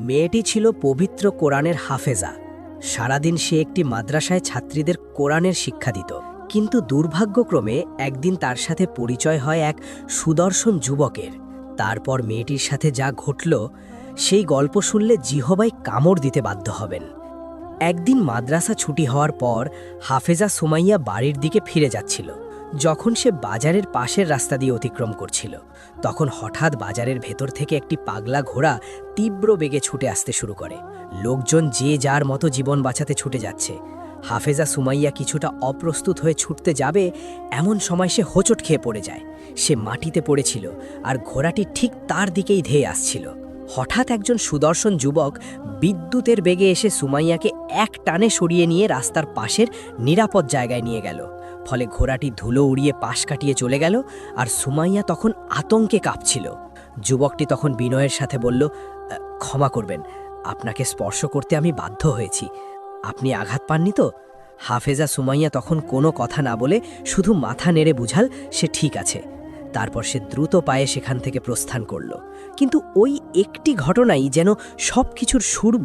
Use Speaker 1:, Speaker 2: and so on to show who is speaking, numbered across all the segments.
Speaker 1: মেয়েটি ছিল পবিত্র কোরআনের হাফেজা। সারাদিন সে একটি মাদ্রাসায় ছাত্রীদের কোরআনের শিক্ষা দিত। কিন্তু দুর্ভাগ্যক্রমে একদিন তার সাথে পরিচয় হয় এক সুদর্শন যুবকের। তারপর মেয়েটির সাথে যা ঘটল সেই গল্প শুনলে জিহবাই কামড় দিতে বাধ্য হবেন। একদিন মাদ্রাসা ছুটি হওয়ার পর হাফেজা সুমাইয়া বাড়ির দিকে ফিরে যাচ্ছিল। যখন সে বাজারের পাশের রাস্তা দিয়ে অতিক্রম করছিল, তখন হঠাৎ বাজারের ভেতর থেকে একটি পাগলা ঘোড়া তীব্র বেগে ছুটে আসতে শুরু করে। লোকজন যে যার মতো জীবন বাঁচাতে ছুটে যাচ্ছে। হাফেজা সুমাইয়া কিছুটা অপ্রস্তুত হয়ে ছুটতে যাবে, এমন সময় সে হোঁচট খেয়ে পড়ে যায়। সে মাটিতে পড়েছিল আর ঘোড়াটি ঠিক তার দিকেই ধেয়ে আসছিল। হঠাৎ একজন সুদর্শন যুবক বিদ্যুতের বেগে এসে সুমাইয়াকে এক টানে সরিয়ে নিয়ে রাস্তার পাশের নিরাপদ জায়গায় নিয়ে গেল। ফলে ঘোড়াটি ধুলো উড়িয়ে পাশ কাটিয়ে চলে গেল আর সুমাইয়া তখন আতঙ্কে কাঁপছিল। যুবকটি তখন বিনয়ের সাথে বলল, ক্ষমা করবেন, আপনাকে স্পর্শ করতে আমি বাধ্য হয়েছি। আপনি আঘাত পাননি তো? হাফেজা সুমাইয়া তখন কোনো কথা না বলে শুধু মাথা নেড়ে বুঝাল সে ঠিক আছে। তারপর সে দ্রুত পায়ে সেখান থেকে প্রস্থান করল। কিন্তু ওই একটি ঘটনাই যেন সব কিছুর শুরু।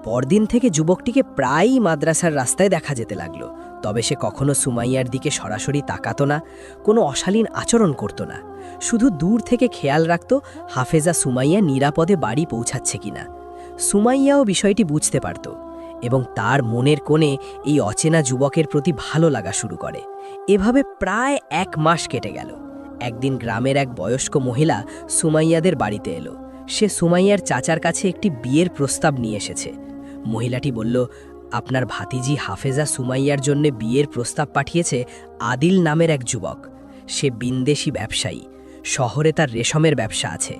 Speaker 1: পরদিন থেকে যুবকটিকে প্রায়ই মাদ্রাসার রাস্তায় দেখা যেতে লাগলো। তবে সে কখনো সুমাইয়ার দিকে সরাসরি তাকাতো না, কোনো অশালীন আচরণ করত না। শুধু দূর থেকে খেয়াল রাখত হাফেজা সুমাইয়া নিরাপদে বাড়ি পৌঁছাচ্ছে কিনা। সুমাইয়াও বিষয়টি বুঝতে পারত এবং তার মনের কোণে এই অচেনা যুবকের প্রতি ভালো লাগা শুরু করে। এভাবে প্রায় 1 মাস কেটে গেল। একদিন গ্রামের এক বয়স্ক মহিলা সুমাইয়াদের বাড়িতে এলো। সে সুমাইয়ার চাচার কাছে একটি বিয়ের প্রস্তাব নিয়ে এসেছে। মহিলাটি বলল, আপনার ভাতিজি হাফেজা সুমাইয়ার জন্য বিয়ের প্রস্তাব পাঠিয়েছে আদিল নামের এক যুবক। সে বিন্দেশি ব্যবসায়ী, শহরে তার রেশমের ব্যবসা আছে।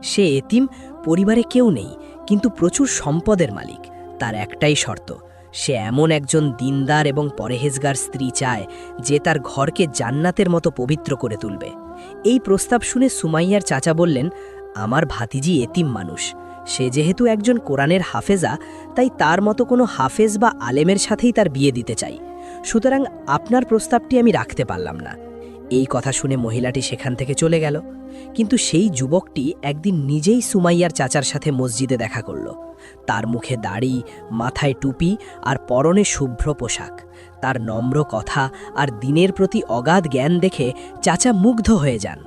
Speaker 1: সে এতিম, পরিবারে কেউ নেই, কিন্তু প্রচুর সম্পদের মালিক। তার একটাই শর্ত, সে এমন একজন দিনদার এবং পরহেজগার স্ত্রী চায় যে তার ঘরকে জান্নাতের মতো পবিত্র করে তুলবে। এই প্রস্তাব শুনে সুমাইয়ার চাচা বললেন, আমার ভাতিজি এতিম মানুষ। সে যেহেতু একজন কোরআনের হাফেজা, তাই তার মতো কোনো হাফেজ বা আলেমের সাথেই তার বিয়ে দিতে চাই। সুতরাং আপনার প্রস্তাবটি আমি রাখতে পারলাম না। এই কথা শুনে মহিলাটি সেখান থেকে চলে গেল। কিন্তু সেই যুবকটি একদিন নিজেই সুমাইয়ার চাচার সাথে মসজিদে দেখা করল। তার মুখে দাড়ি, মাথায় টুপি আর পরনে শুভ্র পোশাক। তার নম্র কথা আর দিনের প্রতি অগাধ জ্ঞান দেখে চাচা মুগ্ধ হয়ে যান।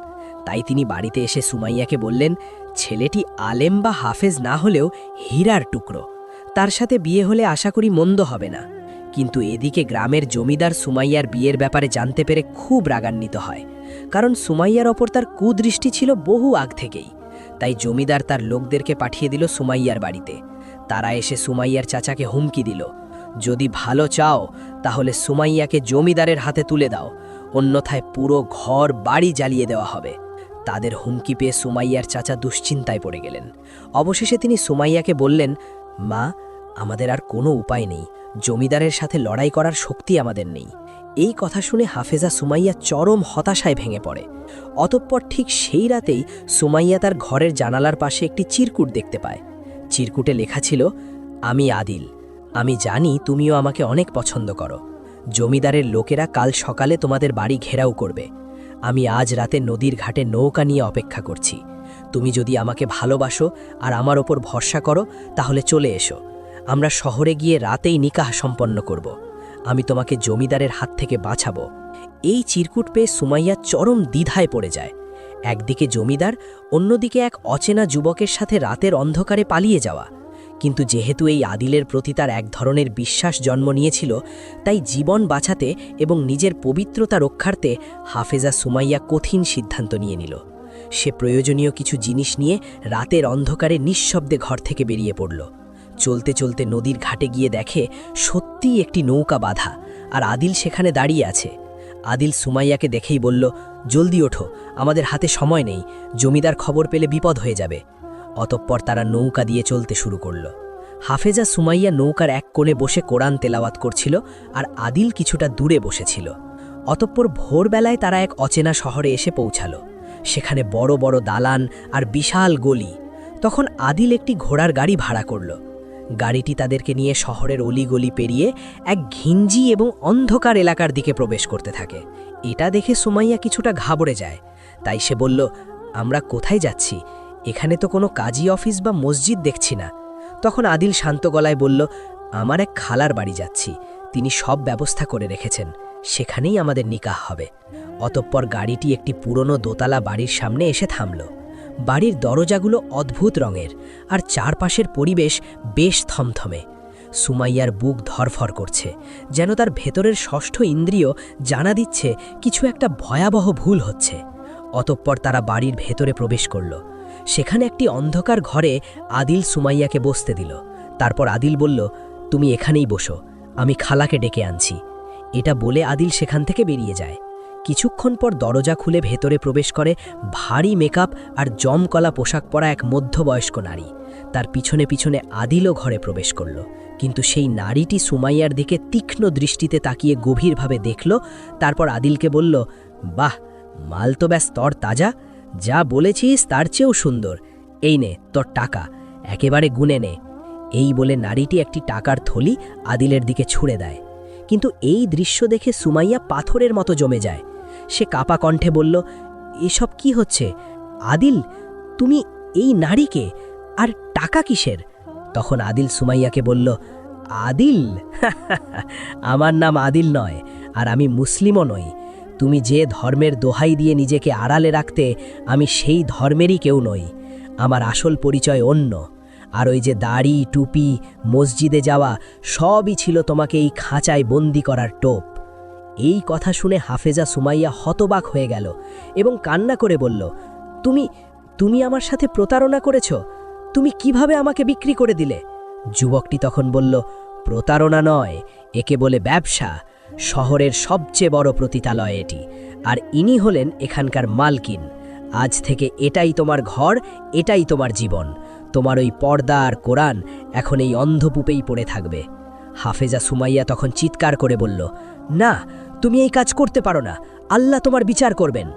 Speaker 1: তাই তিনি বাড়িতে এসে সুমাইয়াকে বললেন, ছেলেটি আলেম বা হাফেজ না হলেও হীরার টুকরো। তার সাথে বিয়ে হলে আশা করি মন্দ হবে না। কিন্তু এদিকে গ্রামের জমিদার সুমাইয়ার বিয়ের ব্যাপারে জানতে পেরে খুব রাগান্বিত হয়, কারণ সুমাইয়ার ওপর তার কুদৃষ্টি ছিল বহু আগ থেকেই। তাই জমিদার তার লোকদেরকে পাঠিয়ে দিল সুমাইয়ার বাড়িতে। তারা এসে সুমাইয়ার চাচাকে হুমকি দিল, যদি ভালো চাও তাহলে সুমাইয়াকে জমিদারের হাতে তুলে দাও, অন্যথায় পুরো ঘর বাড়ি জ্বালিয়ে দেওয়া হবে। তাদের হুমকি পেয়ে সুমাইয়ার চাচা দুশ্চিন্তায় পড়ে গেলেন। অবশেষে তিনি সুমাইয়াকে বললেন, মা, আমাদের আর কোনো উপায় নেই, জমিদারের সাথে লড়াই করার শক্তি আমাদের নেই। এই কথা শুনে হাফেজা সুমাইয়া চরম হতাশায় ভেঙে পড়ে। অতঃপর ঠিক সেই রাতেই সুমাইয়া তার ঘরের জানালার পাশে একটি চিরকুট দেখতে পায়। চিরকুটে লেখা ছিল, আমি আদিল, আমি জানি তুমিও আমাকে অনেক পছন্দ করো। জমিদারের লোকেরা কাল সকালে তোমাদের বাড়ি ঘেরাও করবে। আমি আজ রাতে নদীর ঘাটে নৌকা নিয়ে অপেক্ষা করছি। তুমি যদি আমাকে ভালোবাসো আর আমার ওপর ভরসা করো তাহলে চলে এসো। আমরা শহরে গিয়ে রাতেই নিকাহ সম্পন্ন করব। আমি তোমাকে জমিদারের হাত থেকে বাঁচাবো। এই চিরকুট পেয়ে সুমাইয়া চরম দ্বিধায় পড়ে যায়। একদিকে জমিদার, অন্যদিকে এক অচেনা যুবকের সাথে রাতের অন্ধকারে পালিয়ে যাওয়া। কিন্তু যেহেতু এই আদিলের প্রতি তার এক ধরনের বিশ্বাস জন্ম নিয়েছিল, তাই জীবন বাঁচাতে এবং নিজের পবিত্রতা রক্ষার্থে হাফেজা সুমাইয়া কঠিন সিদ্ধান্ত নিয়ে নিল। সে প্রয়োজনীয় কিছু জিনিস নিয়ে রাতের অন্ধকারে নিঃশব্দে ঘর থেকে বেরিয়ে পড়ল। চলতে চলতে নদীর ঘাটে গিয়ে দেখে সত্যিই একটি নৌকা বাঁধা, আর আদিল সেখানে দাঁড়িয়ে আছে। আদিল সুমাইয়াকে দেখেই বলল, জলদি ওঠো, আমাদের হাতে সময় নেই, জমিদার খবর পেলে বিপদ হয়ে যাবে। অতঃপর তারা নৌকা দিয়ে চলতে শুরু করল। হাফেজা সুমাইয়া নৌকার এক কোণে বসে কোরআন তেলাওয়াত করছিল আর আদিল কিছুটা দূরে বসেছিল। অতঃপর ভোরবেলায় তারা এক অচেনা শহরে এসে পৌঁছালো। সেখানে বড় বড় দালান আর বিশাল গলি। তখন আদিল একটি ঘোড়ার গাড়ি ভাড়া করল। গাড়িটি তাদেরকে নিয়ে শহরের অলিগলি পেরিয়ে এক ঘিঞ্জি এবং অন্ধকার এলাকার দিকে প্রবেশ করতে থাকে। এটা দেখে সুমাইয়া কিছুটা ঘাবড়ে যায়। তাই সে বলল, আমরা কোথায় যাচ্ছি? এখানে তো কোনো কাজী অফিস বা মসজিদ দেখছি না। তখন আদিল শান্ত গলায় বলল, আমার এক খালার বাড়ি যাচ্ছি, তিনি সব ব্যবস্থা করে রেখেছেন, সেখানেই আমাদের নিকাহ হবে। অতঃপর গাড়িটি একটি পুরনো দোতলা বাড়ির সামনে এসে থামল। বাড়ির দরজাগুলো অদ্ভুত রঙের, আর চারপাশের পরিবেশ বেশ থমথমে। সুমাইয়ার বুক ধরফর করছে, যেন তার ভেতরের ষষ্ঠ ইন্দ্রিয় জানা দিচ্ছে কিছু একটা ভয়াবহ ভুল হচ্ছে। অতঃপর তারা বাড়ির ভেতরে প্রবেশ করল। সেখানে একটি অন্ধকার ঘরে আদিল সুমাইয়াকে বসতে দিল। তারপর আদিল বলল, তুমি এখানেই বসো, আমি খালাকে ডেকে আনছি। এটা বলে আদিল সেখান থেকে বেরিয়ে যায়। কিছুক্ষণ পর দরজা খুলে ভেতরে প্রবেশ করে ভারী মেকআপ আর জমকলা পোশাক পরা এক মধ্যবয়স্ক নারী। তার পিছনে পিছনে আদিলও ঘরে প্রবেশ করল, কিন্তু সেই নারীটি সুমাইয়ার দিকে তীক্ষ্ণ দৃষ্টিতে তাকিয়ে গভীরভাবে দেখল। তারপর আদিলকে বলল, বাহ, মাল তো ব্যাস তর তাজা, যা বলেছিস তার চেয়েও সুন্দর। এই নে তোর টাকা, একেবারে গুনে নে। এই বলে নারীটি একটি টাকার থলি আদিলের দিকে ছুঁড়ে দেয়। কিন্তু এই দৃশ্য দেখে সুমাইয়া পাথরের মতো জমে যায়। সে কাপা কণ্ঠে বলল, এসব কি হচ্ছে? আদিল, তুমি এই নারীকে, আর টাকা কিসের? তখন আদিল সুমাইয়াকে বলল, আদিল? আমার নাম আদিল নয়, আর আমি মুসলিমও নই। তুমি যে ধর্মের দোহাই দিয়ে নিজেকে আড়ালে রাখতে, আমি সেই ধর্মেরই কেউ নই। আমার আসল পরিচয় অন্য। আর ওই যে দাড়ি, টুপি, মসজিদে যাওয়া, সবই ছিল তোমাকে এই খাঁচায় বন্দি করার টোপ। এই কথা শুনে হাফেজা সুমাইয়া হতবাক হয়ে গেল এবং কান্না করে বলল, তুমি তুমি আমার সাথে প্রতারণা করেছ? তুমি কিভাবে আমাকে বিক্রি করে দিলে? যুবকটি তখন বলল, প্রতারণা নয়, একে বলে ব্যবসা। শহরের সবচেয়ে বড় প্রতিতালয় এটি, আর ইনি হলেন এখানকার মালকিন। আজ থেকে এটাই তোমার ঘর, এটাই তোমার জীবন। তোমার ওই পর্দা আর কোরআন এখন এই অন্ধকূপেই পড়ে থাকবে। হাফেজা সুমাইয়া তখন চিৎকার করে বলল, না, তুমি এই কাজ করতে পারো না, আল্লাহ তোমার বিচার করবেন।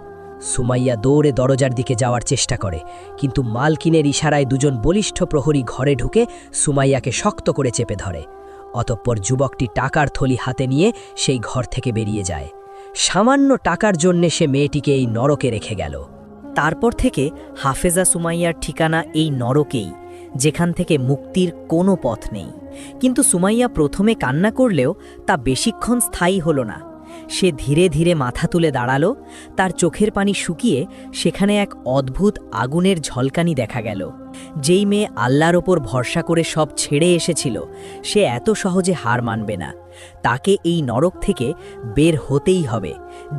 Speaker 1: সুমাইয়া দৌড়ে দরজার দিকে যাওয়ার চেষ্টা করে, কিন্তু মালকিনের ইশারায় দুজন বলিষ্ঠ প্রহরী ঘরে ঢুকে সুমাইয়াকে শক্ত করে চেপে ধরে। অতঃপর যুবকটি টাকার থলি হাতে নিয়ে সেই ঘর থেকে বেরিয়ে যায়। সামান্য টাকার জন্যে সে মেয়েটিকে এই নরকে রেখে গেল।
Speaker 2: তারপর থেকে হাফেজা সুমাইয়ার ঠিকানা এই নরকেই, যেখান থেকে মুক্তির কোনো পথ নেই। কিন্তু সুমাইয়া প্রথমে কান্না করলেও তা বেশিক্ষণ স্থায়ী হল না। সে ধীরে ধীরে মাথা তুলে দাঁড়ালো। তার চোখের পানি শুকিয়ে সেখানে এক অদ্ভুত আগুনের ঝলকানি দেখা গেল। যেই মেয়ে আল্লাহর ওপর ভরসা করে সব ছেড়ে এসেছিল, সে এত সহজে হার মানবে না। তাকে এই নরক থেকে বের হতেই হবে,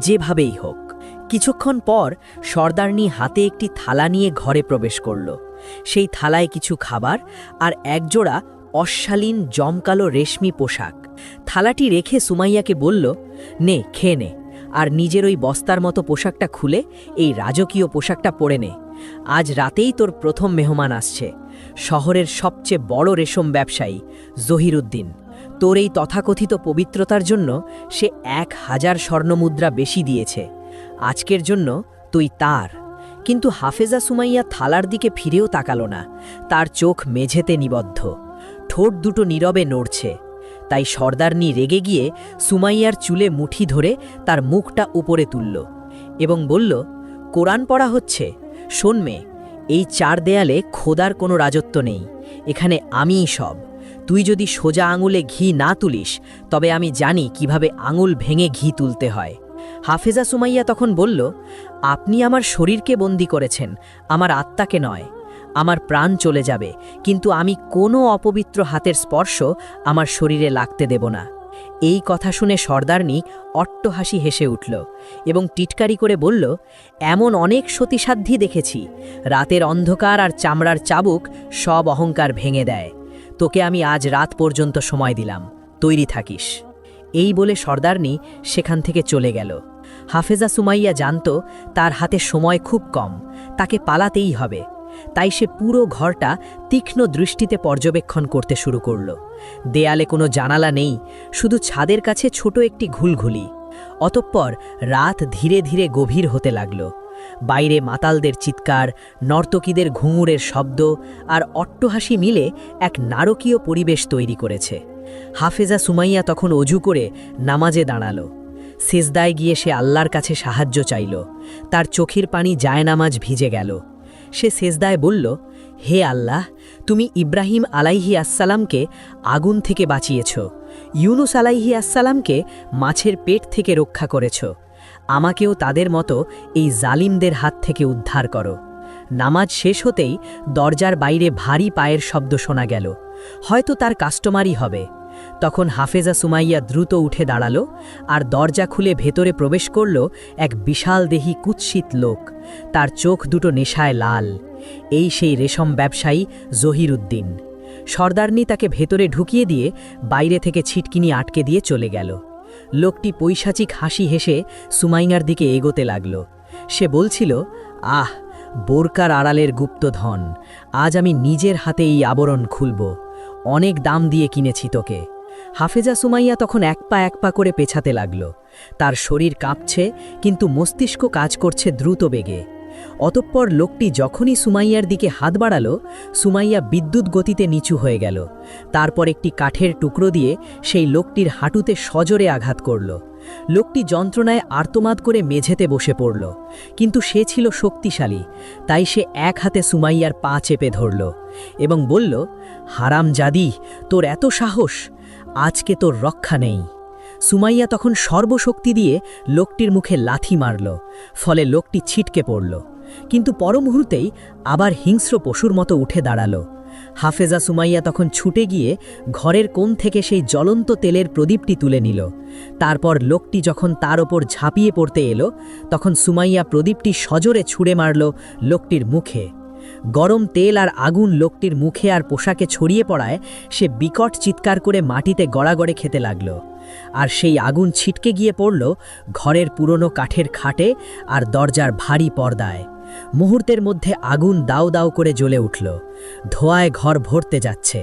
Speaker 2: যেভাবেই হোক। কিছুক্ষণ পর সর্দারনি হাতে একটি থালা নিয়ে ঘরে প্রবেশ করল। সেই থালায় কিছু খাবার আর একজোড়া অশ্বালীন জমকালো রেশমি পোশাক। থালাটি রেখে সুমাইয়াকে বলল, নে, খেয়ে নে, আর নিজের ওই বস্তার মতো পোশাকটা খুলে এই রাজকীয় পোশাকটা পরে নে। আজ রাতেই তোর প্রথম মেহমান আসছে, শহরের সবচেয়ে বড় রেশম ব্যবসায়ী জহিরুদ্দিন। তোর এই তথাকথিত পবিত্রতার জন্য সে 1000 স্বর্ণমুদ্রা বেশি দিয়েছে। আজকের জন্য তুই তার। কিন্তু হাফেজা সুমাইয়া থালার দিকে ফিরেও তাকালো না। তার চোখ মেঝেতে নিবদ্ধ, ঠোঁট দুটো নীরবে নড়ছে। তাই সর্দারনি রেগে গিয়ে সুমাইয়ার চুলে মুঠি ধরে তার মুখটা উপরে তুলল এবং বলল, কোরআন পড়া হচ্ছে, শোন মেয়ে, এই 4 দেয়ালে খোদার কোনো রাজত্ব নেই, এখানে আমিই সব। তুই যদি সোজা আঙুলে ঘি না তুলিস, তবে আমি জানি কিভাবে আঙুল ভেঙে ঘি তুলতে হয়। হাফেজা সুমাইয়া তখন বলল, আপনি আমার শরীরকে বন্দী করেছেন, আমার আত্মাকে নয়। আমার প্রাণ চলে যাবে, কিন্তু আমি কোনো অপবিত্র হাতের স্পর্শ আমার শরীরে লাগতে দেব না। এই কথা শুনে সর্দারনি অট্টহাসি হেসে উঠল এবং টিটকারি করে বলল, এমন অনেক সতীসাধ্যী দেখেছি, রাতের অন্ধকার আর চামড়ার চাবুক সব অহংকার ভেঙে দেয়। তোকে আমি আজ রাত পর্যন্ত সময় দিলাম, তৈরি থাকিস। এই বলে সর্দারনি সেখান থেকে চলে গেল। হাফেজা সুমাইয়া জানত তার হাতে সময় খুব কম, তাকে পালাতেই হবে। তাই সে পুরো ঘরটা তীক্ষ্ণ দৃষ্টিতে পর্যবেক্ষণ করতে শুরু করল। দেয়ালে কোনো জানালা নেই, শুধু ছাদের কাছে ছোট একটি ঘুলঘুলি। অতঃপর রাত ধীরে ধীরে গভীর হতে লাগল। বাইরে মাতালদের চিৎকার, নর্তকীদের ঘুঙুরের শব্দ আর অট্টহাসি মিলে এক নারকীয় পরিবেশ তৈরি করেছে। হাফেজা সুমাইয়া তখন অজু করে নামাজে দাঁড়াল। সিজদায় গিয়ে সে আল্লাহর কাছে সাহায্য চাইল। তার চোখের পানি জায়নামাজ ভিজে গেল। সে সিজদায় বলল,
Speaker 1: হে আল্লাহ, তুমি ইব্রাহিম আলাইহি আসসালামকে আগুন থেকে বাঁচিয়েছ, ইউনুস আলাইহি আসসালামকে মাছের পেট থেকে রক্ষা করেছ। আমাকেও তাদের মতো এই জালিমদের হাত থেকে উদ্ধার করো। নামাজ শেষ হতেই দরজার বাইরে ভারী পায়ের শব্দ শোনা গেল। হয়তো তার কাস্টমারই হবে। তখন হাফেজা সুমাইয়া দ্রুত উঠে দাঁড়ালো আর দরজা খুলে ভেতরে প্রবেশ করল এক বিশাল দেহী কুৎসিত লোক। তার চোখ দুটো নেশায় লাল। এই সেই রেশম ব্যবসায়ী জহির উদ্দিন। সর্দারনি তাকে ভেতরে ঢুকিয়ে দিয়ে বাইরে থেকে ছিটকিনি আটকে দিয়ে চলে গেল। লোকটি পৈশাচিক হাসি হেসে সুমাইয়ার দিকে এগোতে লাগল। সে বলছিল, আহ, বোরকার আড়ালের গুপ্তধন, আজ আমি নিজের হাতে এই আবরণ খুলব। অনেক দাম দিয়ে কিনেছি তোকে। হাফেজা সুমাইয়া তখন এক পা করে পেছাতে লাগল। তার শরীর কাঁপছে, কিন্তু মস্তিষ্ক কাজ করছে দ্রুত বেগে। অতঃপর লোকটি যখনই সুমাইয়ার দিকে হাত বাড়ালো, সুমাইয়া বিদ্যুৎ গতিতে নিচু হয়ে গেল। তারপর একটি কাঠের টুকরো দিয়ে সেই লোকটির হাঁটুতে সজোরে আঘাত করল। লোকটি যন্ত্রণায় আর্তনাদ করে মেঝেতে বসে পড়ল। কিন্তু সে ছিল শক্তিশালী, তাই সে এক হাতে সুমাইয়ার পা চেপে ধরল এবং বলল, হারামজাদি, তোর এত সাহস! আজকে তোর রক্ষা নেই। সুমাইয়া তখন সর্বশক্তি দিয়ে লোকটির মুখে লাথি মারল। ফলে লোকটি ছিটকে পড়ল, কিন্তু পর মুহূর্তেই আবার হিংস্র পশুর মতো উঠে দাঁড়াল। হাফেজা সুমাইয়া তখন ছুটে গিয়ে ঘরের কোণ থেকে সেই জ্বলন্ত তেলের প্রদীপটি তুলে নিল। তারপর লোকটি যখন তার ওপর ঝাঁপিয়ে পড়তে এলো, তখন সুমাইয়া প্রদীপটি সজোরে ছুঁড়ে মারল লোকটির মুখে। গরম তেল আর আগুন লোকটির মুখে আর পোশাকে ছড়িয়ে পড়ায় সে বিকট চিৎকার করে মাটিতে গড়াগড়ে খেতে লাগল। আর সেই আগুন ছিটকে গিয়ে পড়ল ঘরের পুরনো কাঠের খাটে আর দরজার ভারী পর্দায়। মুহূর্তের মধ্যে আগুন দাউ দাউ করে জ্বলে উঠল। ধোঁয়ায় ঘর ভরতে যাচ্ছে।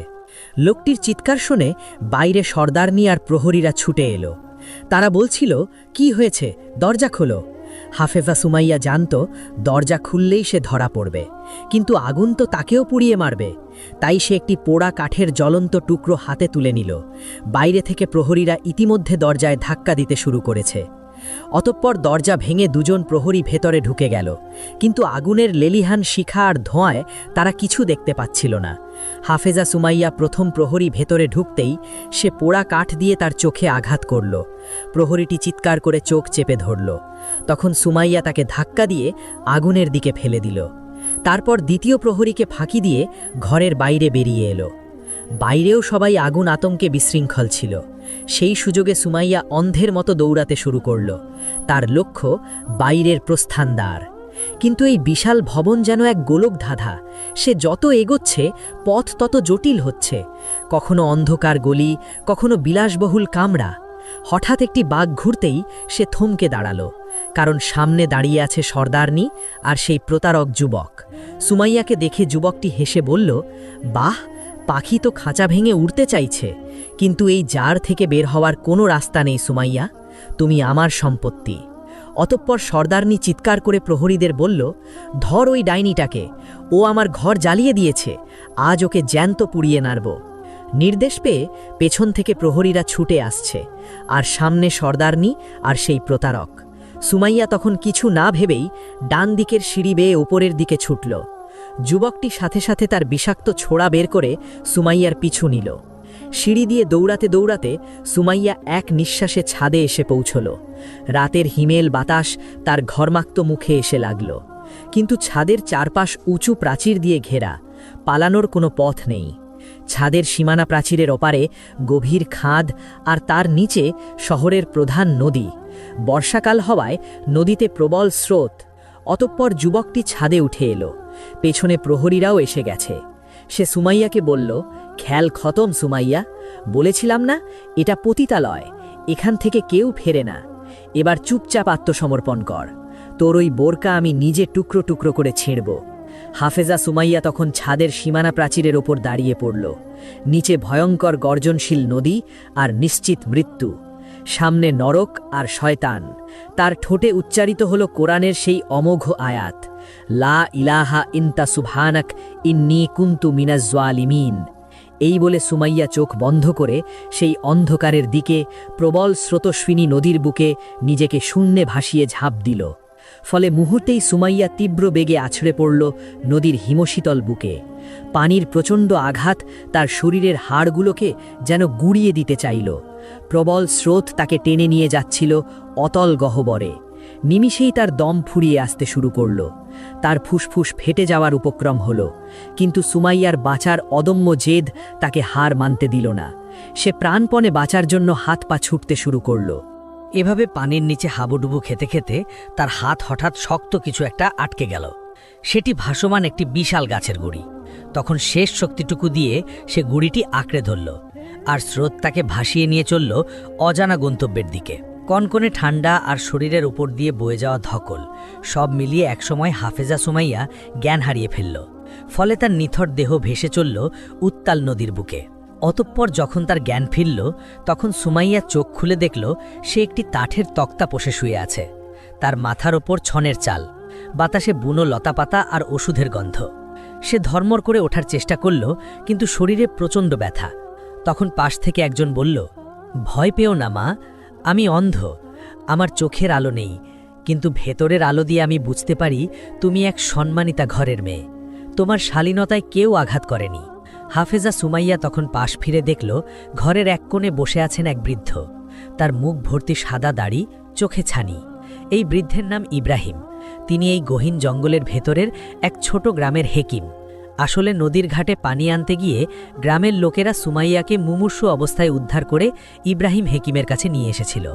Speaker 1: লোকটির চিৎকার শুনে বাইরে সর্দারনি আর প্রহরীরা ছুটে এলো। তারা বলছিল, কি হয়েছে, দরজা খোলো। হাফেজা সুমাইয়া জানত দরজা খুললেই সে ধরা পড়বে, কিন্তু আগুন তো তাকেও পুড়িয়ে মারবে। তাই সে একটি পোড়া কাঠের জ্বলন্ত টুকরো হাতে তুলে নিল। বাইরে থেকে প্রহরীরা ইতিমধ্যে দরজায় ধাক্কা দিতে শুরু করেছে। অতঃপর দরজা ভেঙে দুজন প্রহরী ভেতরে ঢুকে গেল, কিন্তু আগুনের লেলিহান শিখা আর ধোঁয়ায় তারা কিছু দেখতে পাচ্ছিল না। হাফেজা সুমাইয়া প্রথম প্রহরী ভেতরে ঢুকতেই সে পোড়া কাঠ দিয়ে তার চোখে আঘাত করল। প্রহরীটি চিৎকার করে চোখ চেপে ধরল। তখন সুমাইয়া তাকে ধাক্কা দিয়ে আগুনের দিকে ফেলে দিল। তারপর দ্বিতীয় প্রহরীকে ফাঁকি দিয়ে ঘরের বাইরে বেরিয়ে এলো। বাইরেও সবাই আগুন আতঙ্কে বিশৃঙ্খল ছিল। সেই সুযোগে সুমাইয়া অন্ধের মতো দৌড়াতে শুরু করল। তার লক্ষ্য বাইরের প্রস্থানদ্বার। কিন্তু এই বিশাল ভবন যেন এক গোলক ধাঁধা। সে যত এগোচ্ছে পথ তত জটিল হচ্ছে। কখনো অন্ধকার গলি, কখনো বিলাসবহুল কামরা। হঠাৎ একটি বাঘ ঘুরতেই সে থমকে দাঁড়ালো, কারণ সামনে দাঁড়িয়ে আছে সর্দারনি আর সেই প্রতারক যুবক। সুমাইয়াকে দেখে যুবকটি হেসে বলল, বাহ, পাখি তো খাঁচা ভেঙে উড়তে চাইছে, কিন্তু এই জার থেকে বের হওয়ার কোনো রাস্তা নেই সুমাইয়া, তুমি আমার সম্পত্তি। অতঃপর সর্দারনি চিৎকার করে প্রহরীদের বলল, ধর ওই ডাইনিটাকে, ও আমার ঘর জ্বালিয়ে দিয়েছে, আজ ওকে জ্যান্ত পুড়িয়ে নাড়ব। নির্দেশ পেয়ে পেছন থেকে প্রহরীরা ছুটে আসছে, আর সামনে সর্দারনি আর সেই প্রতারক। সুমাইয়া তখন কিছু না ভেবেই ডান দিকের সিঁড়ি বেয়ে ওপরের দিকে ছুটল। যুবকটি সাথে সাথে তার বিষাক্ত ছোড়া বের করে সুমাইয়ার পিছু নিল। সিঁড়ি দিয়ে দৌড়াতে দৌড়াতে সুমাইয়া এক নিঃশ্বাসে ছাদে এসে পৌঁছল। রাতের হিমেল বাতাস তার ঘর্মাক্ত মুখে এসে লাগল, কিন্তু ছাদের চারপাশ উঁচু প্রাচীর দিয়ে ঘেরা, পালানোর কোনো পথ নেই। ছাদের সীমানা প্রাচীরের ওপারে গভীর খাদ, আর তার নিচে শহরের প্রধান নদী। বর্ষাকাল হওয়ায় নদীতে প্রবল স্রোত। অতঃপর যুবকটি ছাদে উঠে এলো। পেছনে প্রহরীরাও এসে গেছে। সে সুমাইয়াকে বলল, খেল খতম সুমাইয়া, বলেছিলাম না এটা পতিতালয়, এখান থেকে কেউ ফেরে না। এবার চুপচাপ আত্মসমর্পণ কর, তোর ওই বোরকা আমি নিজে টুকরো টুকরো করে ছিঁড়ব। হাফেজা সুমাইয়া তখন ছাদের সীমানা প্রাচীরের ওপর দাঁড়িয়ে পড়ল। নিচে ভয়ঙ্কর গর্জনশীল নদী আর নিশ্চিত মৃত্যু। সামনে নরক আর শয়তান। তার ঠোঁটে উচ্চারিত হল কোরআনের সেই অমোঘ আয়াত, লা ইলাহা ইন্তা সুবহানাক ইন্নী কুনতু মিনাজ জালিমিন। এই বলে সুমাইয়া চোখ বন্ধ করে সেই অন্ধকারের দিকে প্রবল স্রোতস্বিনী নদীর বুকে নিজেকে শূন্যে ভাসিয়ে ঝাঁপ দিল।
Speaker 2: ফলে মুহূর্তেই সুমাইয়া তীব্র বেগে আছড়ে পড়ল নদীর হিমশীতল বুকে। পানির প্রচণ্ড আঘাত তার শরীরের হাড়গুলোকে যেন গুঁড়িয়ে দিতে চাইল। প্রবল স্রোত তাকে টেনে নিয়ে যাচ্ছিল অতল গহ্বরে। নিমিষেই তার দম ফুরিয়ে আসতে শুরু করল। তার ফুসফুস ফেটে যাওয়ার উপক্রম হল, কিন্তু সুমাইয়ার বাঁচার অদম্য জেদ তাকে হার মানতে দিল না। সে প্রাণপণে বাঁচার জন্য হাত পা ছুটতে শুরু করল। এভাবে পানির নিচে হাবুডুবু খেতে খেতে তার হাত হঠাৎ শক্ত কিছু একটা আটকে গেল। সেটি ভাসমান একটি বিশাল গাছের গুঁড়ি। তখন শেষ শক্তিটুকু দিয়ে সে গুঁড়িটি আঁকড়ে ধরল, আর স্রোত তাকে ভাসিয়ে নিয়ে চলল অজানা গন্তব্যের দিকে। কনকনে ঠান্ডা আর শরীরের উপর দিয়ে বয়ে যাওয়া ধকল সব মিলিয়ে একসময় হাফেজা সুমাইয়া জ্ঞান হারিয়ে ফেলল। ফলে তার নিথর দেহ ভেসে চলল উত্তাল নদীর বুকে। অতঃপর যখন তার জ্ঞান ফিরল, তখন সুমাইয়া চোখ খুলে দেখল সে একটি কাঠের তক্তা পোষে শুয়ে আছে। তার মাথার ওপর ছনের চাল, বাতাসে বুনো লতাপাতা আর ওষুধের গন্ধ। সে ধর্মর করে ওঠার চেষ্টা করল, কিন্তু শরীরে প্রচণ্ড ব্যথা। তখন পাশ থেকে একজন বলল, ভয় পেও না মা, আমি অন্ধ, আমার চোখের আলো নেই, কিন্তু ভেতরের আলো দিয়ে আমি বুঝতে পারি তুমি এক সম্মানিতা ঘরের মেয়ে। তোমার শালীনতায় কেউ আঘাত করেনি। হাফেজা সুমাইয়া তখন পাশ ফিরে দেখল ঘরের এক কোণে বসে আছেন এক বৃদ্ধ। তার মুখ ভর্তি সাদা দাড়ি, চোখে ছানি। এই বৃদ্ধের নাম ইব্রাহিম। তিনি এই গহীন জঙ্গলের ভেতরের এক ছোট গ্রামের হেকিম। আসলে নদীর ঘাটে পানি আনতে গিয়ে গ্রামের লোকেরা সুমাইয়াকে মুমূর্ষু অবস্থায় উদ্ধার করে ইব্রাহিম হেকিমের কাছে নিয়ে এসেছিল।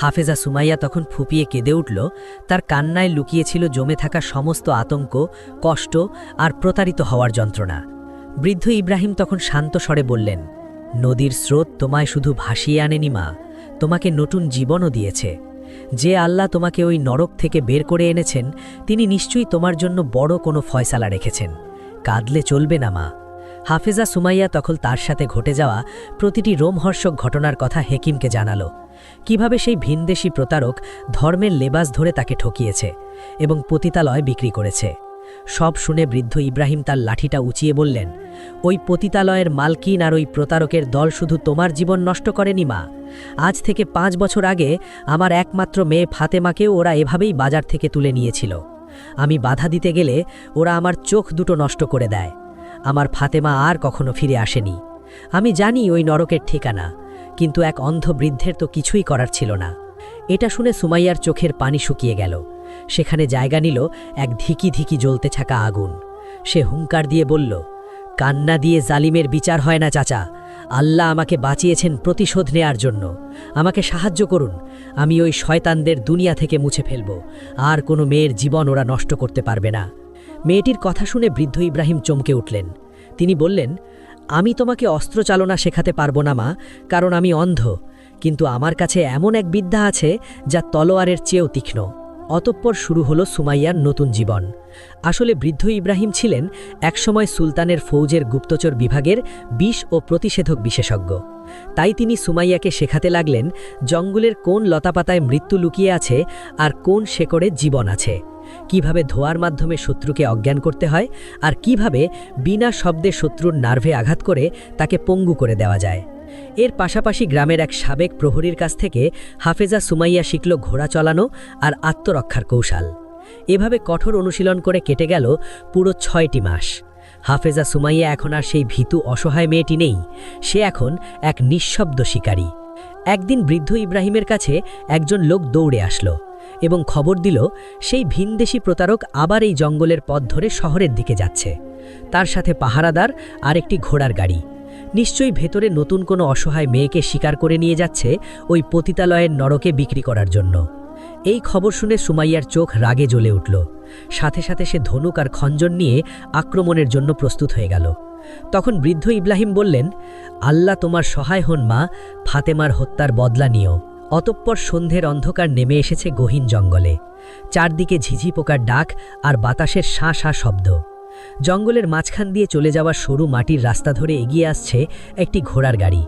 Speaker 2: হাফেজা সুমাইয়া তখন ফুপিয়ে কেঁদে উঠল। তার কান্নায় লুকিয়েছিল জমে থাকা সমস্ত আতঙ্ক, কষ্ট আর প্রতারিত হওয়ার যন্ত্রণা। বৃদ্ধ ইব্রাহিম তখন শান্ত স্বরে বললেন, নদীর স্রোত তোমায় শুধু ভাসিয়ে আনেনি মা, তোমাকে নতুন জীবনও দিয়েছে। যে আল্লাহ তোমাকে ওই নরক থেকে বের করে এনেছেন, তিনি নিশ্চয়ই তোমার জন্য বড় কোনো ফয়সালা রেখেছেন। কাঁদলে চলবে না মা। হাফেজা সুমাইয়া তখন তার সাথে ঘটে যাওয়া প্রতিটি রোমহর্ষক ঘটনার কথা হেকিমকে জানালো। কিভাবে সেই ভিনদেশী প্রতারক ধর্মের লেবাস ধরে তাকে ঠকিয়েছে এবং পতিতালয় বিক্রি করেছে। সব শুনে বৃদ্ধ ইব্রাহিম তার লাঠিটা উঁচিয়ে বললেন, ওই পতিতালয়ের মালকিন আর ওই প্রতারকের দল শুধু তোমার জীবন নষ্ট করেনি মা। আজ থেকে 5 বছর আগে আমার একমাত্র মেয়ে ফাতেমাকেও ওরা এভাবেই বাজার থেকে তুলে নিয়েছিল। আমি বাধা দিতে গেলে ওরা আমার চোখ দুটো নষ্ট করে দেয়। আমার ফাতেমা আর কখনো ফিরে আসেনি। আমি জানি ওই নরকের ঠিকানা, কিন্তু এক অন্ধ বৃদ্ধের তো কিছুই করার ছিল না। এটা শুনে সুমাইয়ার চোখের পানি শুকিয়ে গেল। সেখানে জায়গা নিল এক ধিকি ধিকি জ্বলতে থাকা আগুন। সে হুঙ্কার দিয়ে বলল, কান্না দিয়ে জালিমের বিচার হয় না চাচা। আল্লাহ আমাকে বাঁচিয়েছেন প্রতিশোধ নেয়ার জন্য। আমাকে সাহায্য করুন, আমি ওই শয়তানদের দুনিয়া থেকে মুছে ফেলব। আর কোনো মেয়ের জীবন ওরা নষ্ট করতে পারবে না। মেয়েটির কথা শুনে বৃদ্ধ ইব্রাহিম চমকে উঠলেন। তিনি বললেন, আমি তোমাকে অস্ত্র চালনা শেখাতে পারবো না মা, কারণ আমি অন্ধ, কিন্তু আমার কাছে এমন এক বিদ্যা আছে যা তলোয়ারের চেয়েও তীক্ষ্ণ। অতঃপর শুরু হলো সুমাইয়ার নতুন জীবন। আসলে বৃদ্ধ ইব্রাহিম ছিলেন একসময় সুলতানের ফৌজের গুপ্তচর বিভাগের বিষ ও প্রতিষেধক বিশেষজ্ঞ। তাই তিনি সুমাইয়াকে শেখাতে লাগলেন জঙ্গলের কোন লতাপাতায় মৃত্যু লুকিয়ে আছে আর কোন শেকড়ে জীবন আছে, কিভাবে ধোয়ার মাধ্যমে শত্রুকে অজ্ঞান করতে হয়, আর কিভাবে বিনা শব্দে শত্রুর নার্ভে আঘাত করে তাকে পঙ্গু করে দেওয়া যায়। এর পাশাপাশি গ্রামের এক সাবেক প্রহরীর কাছ থেকে হাফেজা সুমাইয়া শিখল ঘোড়া চালানো আর আত্মরক্ষার কৌশল। এভাবে কঠোর অনুশীলন করে কেটে গেল পুরো 6টি মাস। হাফেজা সুমাইয়া এখন আর সেই ভীতু অসহায় মেয়েটি নেই, সে এখন এক নিঃশব্দ শিকারী। একদিন বৃদ্ধ ইব্রাহিমের কাছে একজন লোক দৌড়ে আসলো এবং খবর দিল সেই ভিনদেশী প্রতারক আবার এই জঙ্গলের পথ ধরে শহরের দিকে যাচ্ছে। তার সাথে পাহারাদার আর একটি ঘোড়ার গাড়ি। নিশ্চয়ই ভেতরে নতুন কোনো অসহায় মেয়েকে শিকার করে নিয়ে যাচ্ছে ওই পতিতালয়ের নরকে বিক্রি করার জন্য। এই খবর শুনে সুমাইয়ার চোখ রাগে জ্বলে উঠল। সাথে সাথে সে ধনুক আর খঞ্জন নিয়ে আক্রমণের জন্য প্রস্তুত হয়ে গেল। তখন বৃদ্ধ ইব্রাহিম বললেন, আল্লাহ তোমার সহায় হন মা, ফাতেমার হত্যার বদলা নিও। অতঃপর সন্ধ্যের অন্ধকার নেমে এসেছে গহীন জঙ্গলে। চারদিকে ঝিঝি পোকার ডাক আর বাতাসের শাঁ শাঁ শব্দ। জঙ্গলের মাঝখান দিয়ে চলে যাওয়া সরু মাটির রাস্তা ধরে এগিয়ে আসছে একটি ঘোড়ার গাড়ি।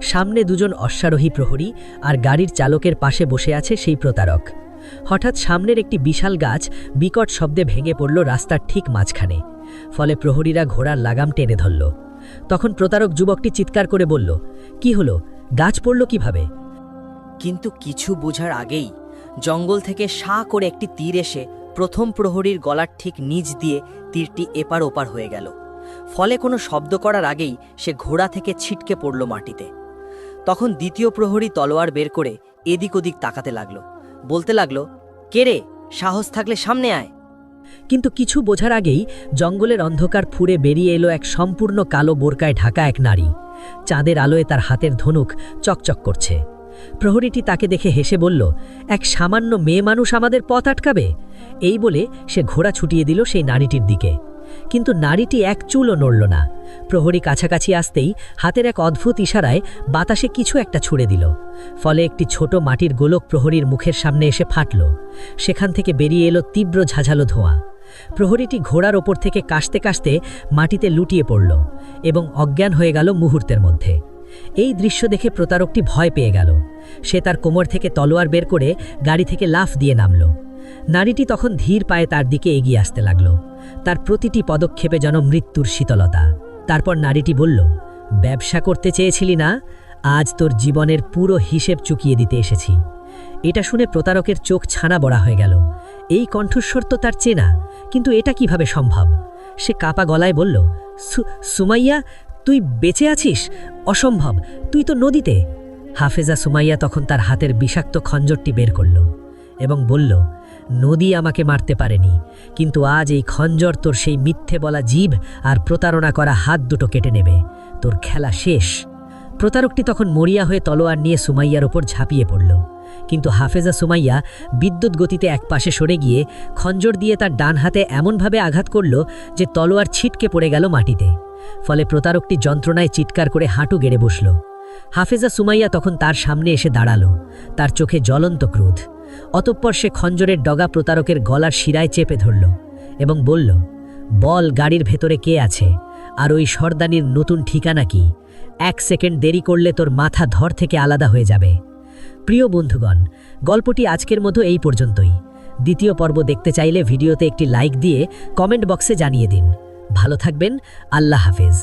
Speaker 2: সামনে দুজন অশ্বারোহী প্রহরী আর গাড়ির চালকের পাশে বসে আছে সেই প্রতারক। হঠাৎ সামনের একটি বিশাল গাছ বিকট শব্দে ভেঙে পড়ল রাস্তার ঠিক মাঝখানে। ফলে প্রহরীরা ঘোড়ার লাগাম টেনে ধরল। তখন প্রতারক যুবকটি চিৎকার করে বলল, কি হলো, গাছ পড়ল কিভাবে?
Speaker 1: কিন্তু কিছু বোঝার আগেই
Speaker 2: জঙ্গল থেকে সা করে একটি তীর এসে প্রথম প্রহরীর গলার ঠিক নিচ দিয়ে তীরটি এপার ওপার হয়ে গেল। ফলে কোনো শব্দ করার আগেই সে ঘোড়া থেকে ছিটকে পড়ল মাটিতে। তখন দ্বিতীয় প্রহরী তলোয়ার বের করে এদিক ওদিক তাকাতে লাগলো, বলতে লাগলো, কে রে, সাহস থাকলে সামনে আয়।
Speaker 1: কিন্তু কিছু বোঝার আগেই জঙ্গলের অন্ধকার ফুঁড়ে বেরিয়ে এলো এক সম্পূর্ণ কালো বোরকায় ঢাকা এক নারী। চাঁদের আলোয় তার হাতের ধনুক চকচক করছে। প্রহরীটি তাকে দেখে হেসে বলল, এক সামান্য মেয়ে মানুষ আমাদের পথ আটকাবে? এই বলে সে ঘোড়া ছুটিয়ে দিল সেই নারীটির দিকে। কিন্তু নারীটি এক চুলও নড়ল না। প্রহরী কাছাকাছি আসতেই হাতের এক অদ্ভুত ইশারায় বাতাসে কিছু একটা ছুড়ে দিল। ফলে একটি ছোট মাটির গোলক প্রহরীর মুখের সামনে এসে ফাটল। সেখান থেকে বেরিয়ে এলো তীব্র ঝাঝালো ধোঁয়া। প্রহরীটি ঘোড়ার ওপর থেকে কাশতে কাশতে মাটিতে লুটিয়ে পড়ল এবং অজ্ঞান হয়ে গেল মুহূর্তের মধ্যে। এই দৃশ্য দেখে প্রতারকটি ভয় পেয়ে গেল। সে তার কোমর থেকে তলোয়ার বের করে গাড়ি থেকে লাফ দিয়ে নামল। নারীটি তখন ধীর পায়ে তার দিকে এগিয়ে আসতে লাগল, তার প্রতিটি পদক্ষেপে যেন মৃত্যুর শীতলতা। তারপর নারীটি বলল, ব্যবসা করতে চেয়েছিলি না? আজ তোর জীবনের পুরো হিসেব চুকিয়ে দিতে এসেছি। এটা শুনে প্রতারকের চোখ ছানা বড়া হয়ে গেল। এই কণ্ঠস্বর তো তার চেনা, কিন্তু এটা কিভাবে সম্ভব? সে কাপা গলায় বলল, সুমাইয়া, তুই বেঁচে আছিস? অসম্ভব, তুই তো নদীতে। হাফেজা সুমাইয়া তখন তার হাতের বিষাক্ত খঞ্জরটি বের করল এবং বলল, নদী আমাকে মারতে পারেনি, কিন্তু আজ এই খঞ্জর তোর সেই মিথ্যে বলা জিভ আর প্রতারণা করা হাত দুটো কেটে নেবে। তোর খেলা শেষ। প্রতারকটি তখন মরিয়া হয়ে তলোয়ার নিয়ে সুমাইয়ার ওপর ঝাঁপিয়ে পড়ল। কিন্তু হাফেজা সুমাইয়া বিদ্যুৎ গতিতে একপাশে সরে গিয়ে খঞ্জর দিয়ে তার ডান হাতে এমনভাবে আঘাত করল যে তলোয়ার ছিটকে পড়ে গেল মাটিতে। ফলে প্রতারকটি যন্ত্রণায় চিৎকার করে হাঁটু গেড়ে বসল। হাফেজা সুমাইয়া তখন তার সামনে এসে দাঁড়ালো, তার চোখে জ্বলন্ত ক্রোধ। অতঃপর সে খঞ্জরের ডগা প্রতারকের গলার শিরায় চেপে ধরল এবং বলল, বল, গাড়ির ভেতরে কে আছে? আর ওই সর্দানির নতুন ঠিকানা কি? 1 সেকেন্ড দেরি করলে তোর মাথা ধর থেকে আলাদা হয়ে যাবে। প্রিয় বন্ধুগণ, গল্পটি আজকের মতো এই পর্যন্তই। দ্বিতীয় পর্ব দেখতে চাইলে ভিডিওতে একটি লাইক দিয়ে কমেন্ট বক্সে জানিয়ে দিন। ভালো থাকবেন। আল্লাহ হাফেজ।